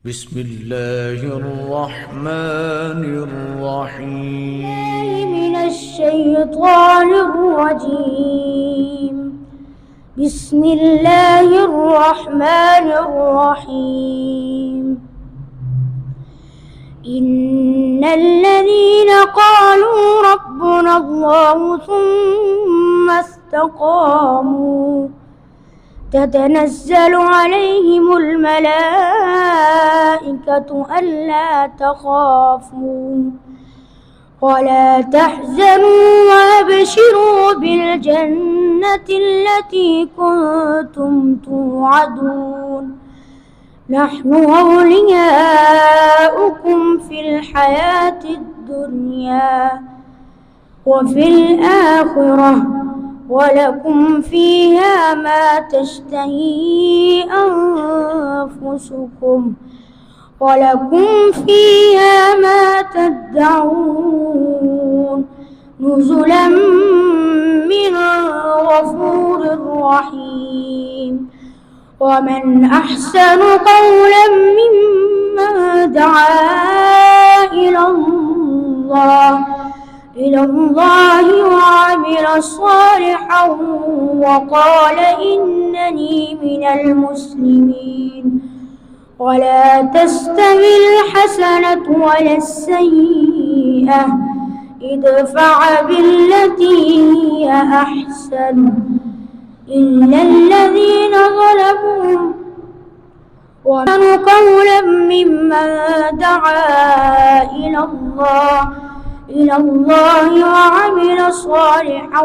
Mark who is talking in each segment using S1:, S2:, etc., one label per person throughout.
S1: بسم الله الرحمن الرحيم.
S2: من الشيطان الرجيم. بسم الله الرحمن الرحيم. إن الذين قالوا ربنا الله ثم استقاموا تتنزل عليهم الملائكة ألا تخافوا ولا تحزنوا وأبشروا بالجنة التي كنتم توعدون. نحن أولياؤكم في الحياة الدنيا وفي الآخرة ولكم فيها ما تشتهي أنفسكم ولكم فيها ما تدعون نزلا من غفور رحيم. ومن أحسن قولا ممن دعا إلى الله وعمل صالحا وقال إنني من المسلمين. ولا تستوي الحسنة ولا السيئة ادفع بالتي هي أحسن إلا الذين ظلموا ومن قولا ممن دعا إلى الله وعمل صالحا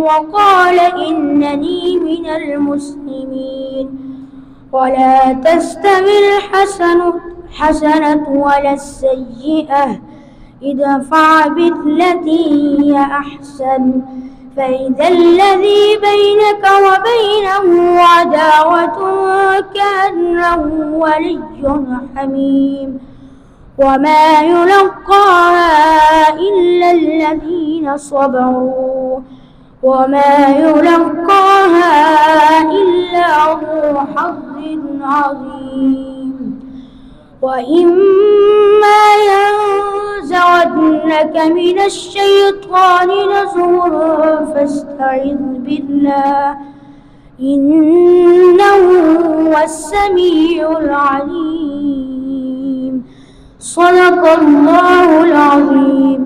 S2: وقال إنني من المسلمين. ولا تستوي الحسنة ولا السيئة ادفع بالتي هي أحسن فإذا الذي بينك وبينه عداوة كأنه ولي حميم. وما يلقاها إلا الذين صبروا وما يلقاها إلا ذو حظ عظيم. وإما ينزغنك من الشيطان نزغ فاستعذ بالله إنه هو السميع العليم. صدق الله العظيم.